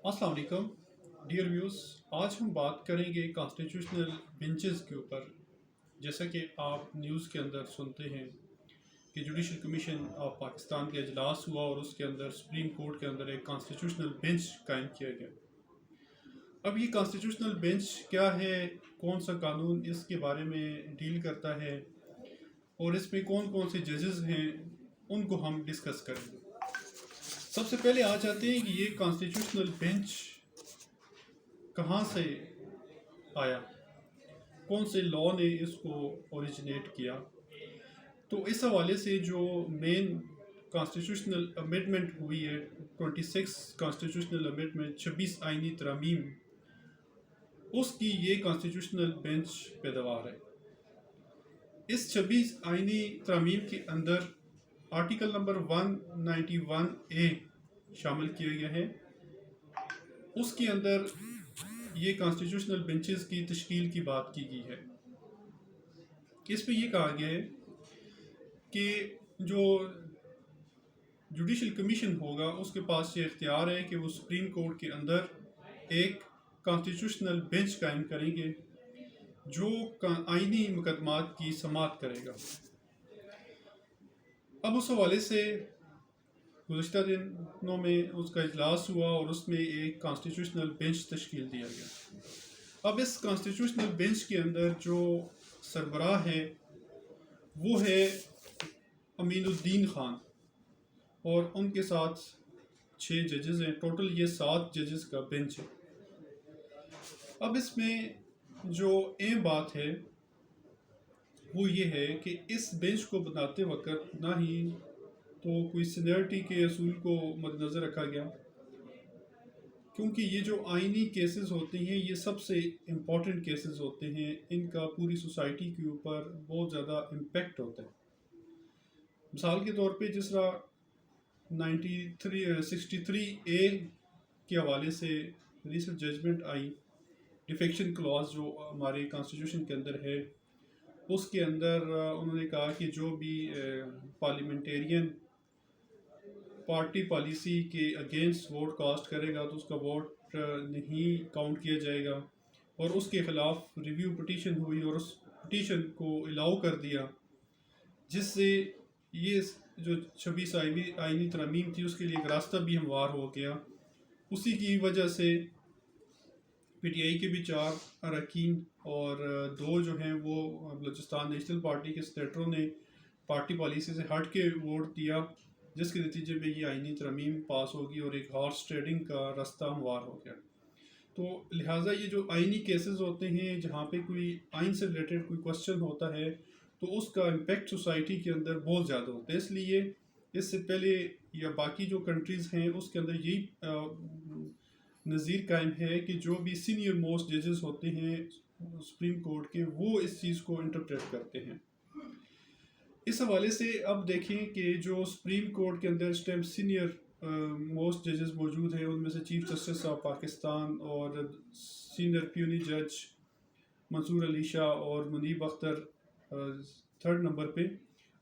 अस्सलाम वालेकुम dear views. आज हम बात करेंगे कॉन्स्टिट्यूशनल बेंचेस के ऊपर। जैसा कि आप न्यूज़ के अंदर सुनते हैं कि जुडिशल कमीशन ऑफ पाकिस्तान का इजलास हुआ और उसके अंदर सुप्रीम कोर्ट के अंदर एक कॉन्स्टिट्यूशनल बेंच कायम किया गया। अब ये कॉन्स्टिट्यूशनल बेंच क्या है, कौन सा कानून इसके बारे में डील करता है और इसमें कौन कौन से जजेस हैं, उनको हम डिस्कस करेंगे। सबसे पहले आ जाते हैं कि ये कॉन्स्टिट्यूशनल बेंच कहाँ से आया, कौन से लॉ ने इसको ओरिजिनेट किया। तो इस हवाले से जो मेन कॉन्स्टिट्यूशनल अमेंडमेंट हुई है 26 कॉन्स्टिट्यूशनल अमेंडमेंट 26 आइनी तरमीम, उसकी ये कॉन्स्टिट्यूशनल बेंच पैदावार है। इस 26 आइनी तरमीम के अंदर आर्टिकल नंबर 191A शामिल किया गया है। उसके अंदर ये कॉन्स्टिट्यूशनल बेंचेस की तश्कील की बात की गई है। इस पे ये कहा गया है कि जो जुडिशल कमीशन होगा उसके पास ये इख्तियार है कि वो सुप्रीम कोर्ट के अंदर एक कॉन्स्टिट्यूशनल बेंच कायम करेंगे जो आइनी मुकदमात की समाअत करेगा। अब उस हवाले से गुज़श्ता दिनों में उसका इजलास हुआ और उसमें एक कॉन्स्टिट्यूशनल बेंच तश्कील दिया गया। अब इस कॉन्स्टिट्यूशनल बेंच के अंदर जो सरबराह है वो है अमीनुद्दीन ख़ान और उनके साथ 6 जजेस हैं। टोटल ये 7 जजेस का बेंच है। अब इसमें जो अहम बात है वो ये है कि इस बेंच को बनाते वक्त ना ही तो कोई सीनियरिटी के असूल को मद्देनज़र रखा गया, क्योंकि ये जो आइनी केसेस होते हैं ये सबसे इम्पॉर्टेंट केसेस होते हैं। इनका पूरी सोसाइटी के ऊपर बहुत ज़्यादा इम्पेक्ट होता है। मिसाल के तौर पे जिस तरह 63A के हवाले से रिसेंट जजमेंट आई, डिफेक्शन क्लॉज जो हमारे कॉन्स्टिट्यूशन के अंदर है, उसके अंदर उन्होंने कहा कि जो भी पार्लियामेंटेरियन पार्टी पॉलिसी के अगेंस्ट वोट कास्ट करेगा तो उसका वोट नहीं काउंट किया जाएगा। और उसके ख़िलाफ़ रिव्यू पिटीशन हुई और उस पिटीशन को अलाउ कर दिया, जिससे ये जो 26 आइनी तरमीम थी उसके लिए एक रास्ता भी हमवार हो गया। उसी की वजह से PTI के भी 4 अरकान और 2 जो हैं वो बलूचिस्तान नेशनल पार्टी के सेनेटरों ने पार्टी पॉलिसी से हट के वोट दिया, जिसके नतीजे में ये आइनी तरमीम पास होगी और एक हॉर्स ट्रेडिंग का रास्ता हमवार हो गया। तो लिहाजा ये जो आइनी केसेस होते हैं जहाँ पे कोई आइन से रिलेटेड कोई क्वेश्चन होता है तो उसका इम्पेक्ट सोसाइटी के अंदर बहुत ज़्यादा होता है। इसलिए इससे पहले या बाकी जो कंट्रीज़ हैं उसके अंदर यही नज़ीर कायम है कि जो भी सीनियर मोस्ट जजेस होते हैं सुप्रीम कोर्ट के, वो इस चीज़ को इंटरप्रेट करते हैं। इस हवाले से अब देखें कि जो सुप्रीम कोर्ट के अंदर इस टाइम सीनियर मोस्ट जजेस मौजूद हैं, उनमें से चीफ जस्टिस ऑफ पाकिस्तान और सीनियर प्यूनी जज मंसूर अली शाह और मुनीब अख्तर 3rd नंबर पे।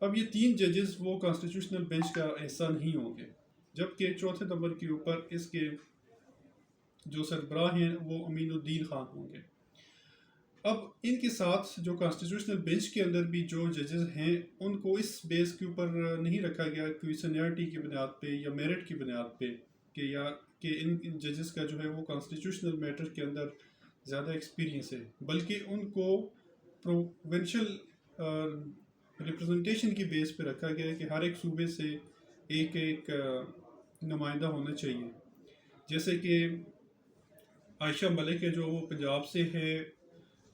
अब ये 3 जजेस वो कॉन्स्टिट्यूशनल बेंच का हिस्सा नहीं होंगे, जबकि 4थे नंबर के ऊपर इसके जो सरबराह हैं वो अमीनुद्दीन ख़ान होंगे। अब इनके साथ जो कॉन्स्टिट्यूशनल बेंच के अंदर भी जो जजेस हैं उनको इस बेस के ऊपर नहीं रखा गया कोई सीनियरिटी की बुनियाद पे या मेरिट की बुनियाद पे कि इन जजेस का जो है वो कॉन्स्टिट्यूशनल मैटर के अंदर ज़्यादा एक्सपीरियंस है, बल्कि उनको प्रोविंशियल रिप्रेजेंटेशन की बेस पे रखा गया है कि हर एक सूबे से एक नुमाइंदा होना चाहिए। जैसे कि आयशा मलिक है जो वो पंजाब से है,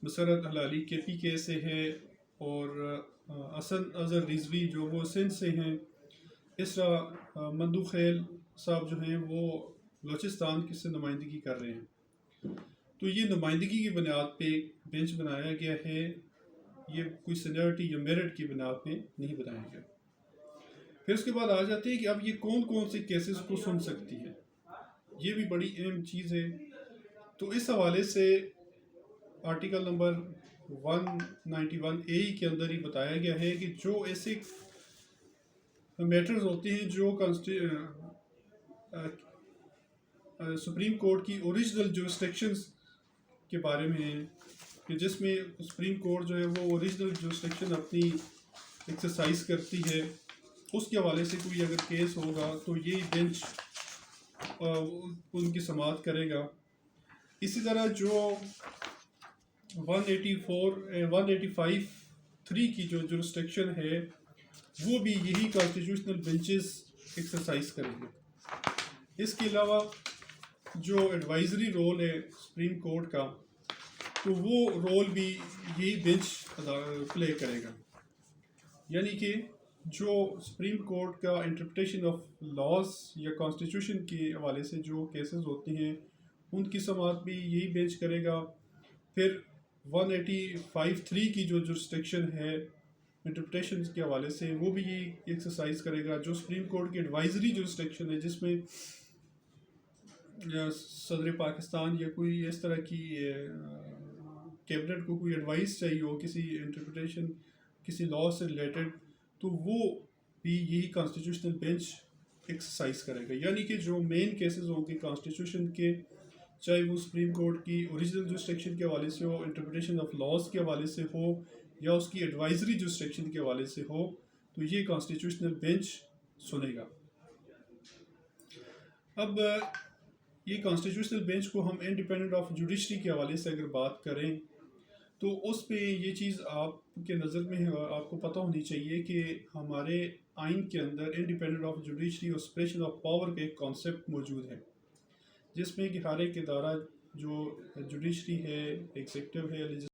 मसरत हलाली KPK से है और हसन अज़हर रिजवी जो वो सिंध से हैं। इस तरह मंदू खैल साहब जो हैं वो बलूचिस्तान की से नुमाइंदगी कर रहे हैं। तो ये नुमाइंदगी की बुनियाद पे बेंच बनाया गया है, ये कोई सीनियरिटी या मेरिट की बुनियाद पे नहीं बनाया गया। फिर उसके बाद आ जाते हैं कि अब ये कौन कौन से केसेस को सुन सकती है, ये भी बड़ी अहम चीज़ है। तो इस हवाले से आर्टिकल नंबर 191A के अंदर ही बताया गया है कि जो ऐसे मैटर्स होते हैं जो سپریم کورٹ کی اوریجنل جورسڈکشنز کے بارے میں ہے کہ جس میں سپریم کورٹ جو ہے وہ اوریجنل جورسڈکشن اپنی ایکسرسائز کرتی ہے، اس کے حوالے سے کوئی اگر کیس ہوگا تو یہ بینچ ان کی سماعت کرے گا۔ اسی طرح جو 185(3) کی جو جورسڈکشن ہے وہ بھی یہی کانسٹیٹیوشنل بینچز ایکسرسائز کریں گے۔ اس کے علاوہ جو ایڈوائزری رول ہے سپریم کورٹ کا تو وہ رول بھی یہی بینچ پلے کرے گا، یعنی کہ جو سپریم کورٹ کا انٹرپریٹیشن آف لاز یا کانسٹیٹیوشن کے حوالے سے جو کیسز ہوتے ہیں ان کی سماعت بھی یہی بینچ کرے گا۔ پھر 185(3) کی جو جورسڈکشن ہے انٹرپریٹیشن کے حوالے سے وہ بھی یہی ایکسرسائز کرے گا۔ جو سپریم کورٹ کی ایڈوائزری جورسڈکشن ہے جس میں صدر پاکستان یا کوئی اس طرح کی کیبنٹ کو کوئی ایڈوائس چاہیے ہو کسی انٹرپریٹیشن کسی لاء سے ریلیٹڈ، تو وہ بھی یہی کانسٹیٹیوشنل بینچ ایکسرسائز کرے گا۔ یعنی کہ جو مین کیسز ہوں گے کانسٹیٹیوشن کے، چاہے وہ سپریم کورٹ کی اوریجنل جورسڈکشن کے حوالے سے ہو، انٹرپریٹیشن آف لاز کے حوالے سے ہو یا اس کی ایڈوائزری جورسڈکشن کے حوالے سے ہو، تو یہ کانسٹیٹیوشنل بینچ سنے گا۔ اب یہ کانسٹیٹیوشنل بینچ کو ہم انڈیپینڈنٹ آف جوڈیشری کے حوالے سے اگر بات کریں تو اس پہ یہ چیز آپ کے نظر میں ہے، آپ کو پتہ ہونی چاہیے کہ ہمارے آئین کے اندر انڈیپینڈنٹ آف جوڈیشری اور سپریشن آف پاور کا ایک کانسیپٹ موجود ہے، جس میں کہ ہر ایک ادارہ جو جوڈیشری ہے، ایگزیکٹو ہے،